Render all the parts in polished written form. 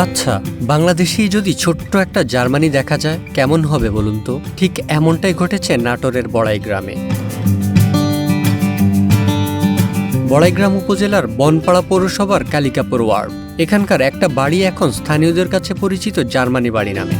আচ্ছা, বাংলাদেশেই যদি ছোট্ট একটা জার্মানি দেখা যায় কেমন হবে বলুন তো? ঠিক এমনটাই ঘটেছে নাটোরের বড়াই গ্রামে। বড়াইগ্রাম উপজেলার বনপাড়া পৌরসভার কালিকাপুর ওয়ার্ড। এখানকার একটা বাড়ি এখন স্থানীয়দের কাছে পরিচিত জার্মানি বাড়ি নামে।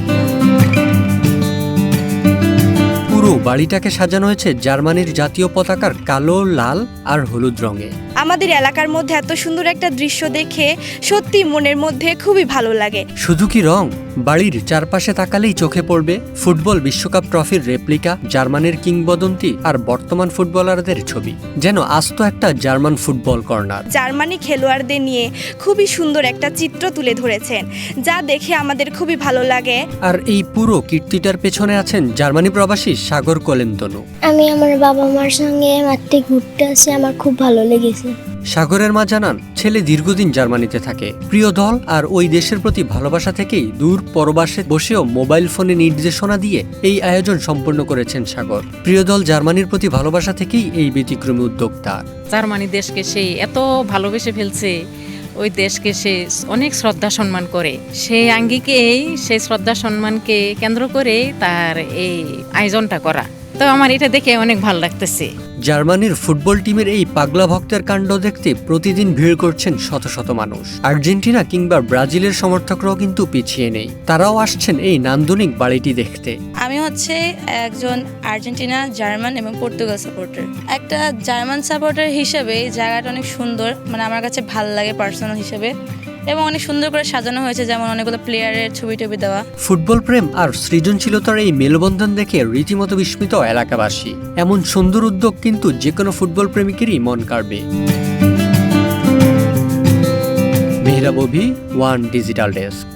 পুরো বাড়িটাকে সাজানো হয়েছে জার্মানির জাতীয় পতাকার কালো, লাল আর হলুদ রঙে। আমাদের এলাকার মধ্যে এত সুন্দর একটা দৃশ্য দেখে সত্যি মনের মধ্যে খুবই ভালো লাগে। শুধু কি রং, বাড়ির চারপাশে তাকালেই চোখে পড়বে ফুটবল বিশ্বকাপ ট্রফির রেপ্লিকা, জার্মানির কিংবদন্তি আর বর্তমান ফুটবলারদের ছবি। যেন আস্ত একটা জার্মান ফুটবল কর্নার। জার্মানি খেলোয়াড়দের নিয়ে খুবই সুন্দর একটা চিত্র তুলে ধরেছেন, যা দেখে আমাদের খুবই ভালো লাগে। আর এই পুরো কীর্তিটার পেছনে আছেন জার্মানি প্রবাসী সাগর কলেন্তনু। আমি আমার বাবা মার সঙ্গে মাঠে ঘুরতে আসি, আমার খুব ভালো লেগেছে। সাগরের মা জানান, ছেলে দীর্ঘদিন জার্মানিতে থাকে। প্রিয় দল আর ওই দেশের প্রতি ভালোবাসা থেকেই দূর পরবাসে বসেও মোবাইল ফোনে নির্দেশনা দিয়ে এই আয়োজন সম্পন্ন করেছেন সাগর। প্রিয় দল জার্মানির প্রতি ভালোবাসা থেকেই এই ব্যতিক্রমী উদ্যোগ তার। জার্মানি দেশকে সে এত ভালোবেসে ফেলছে, ওই দেশকে সে অনেক শ্রদ্ধা সম্মান করে। সেই আঙ্গিকেই সেই শ্রদ্ধা সম্মানকে কেন্দ্র করে তার এই আয়োজনটা করা। তো আমার এটা দেখে অনেক ভালো লাগতেছে। জার্মানির ফুটবল টিমের এই পাগলা ভক্তের কাণ্ড দেখতে প্রতিদিন ভিড় করছেন শত শত মানুষ। আর্জেন্টিনা কিংবা ব্রাজিলের সমর্থকরাও কিন্তু পিছিয়ে নেই, তারাও আসছেন এই নান্দনিক বাড়িটি দেখতে। আমি হচ্ছে একজন আর্জেন্টিনা, জার্মান এবং পর্তুগাল সাপোর্টার। একটা জার্মান সাপোর্টার হিসেবে এই জায়গাটা অনেক সুন্দর, মানে আমার কাছে ভালো লাগে পার্সোনাল হিসেবে, এবং অনেক সুন্দর করে সাজানো হয়েছে, যেমন অনেকগুলো প্লেয়ারের ছবি টবি দেওয়া। ফুটবল প্রেম আর সৃজনশীলতার এই মেলবন্ধন দেখে রীতিমতো বিস্মিত এলাকাবাসী। এমন সুন্দর উদ্যোগ কিন্তু যে কোনো ফুটবল প্রেমিকেরই মন কাড়বে। মেহরাব অভি, ওয়ান ডিজিটাল ডেস্ক।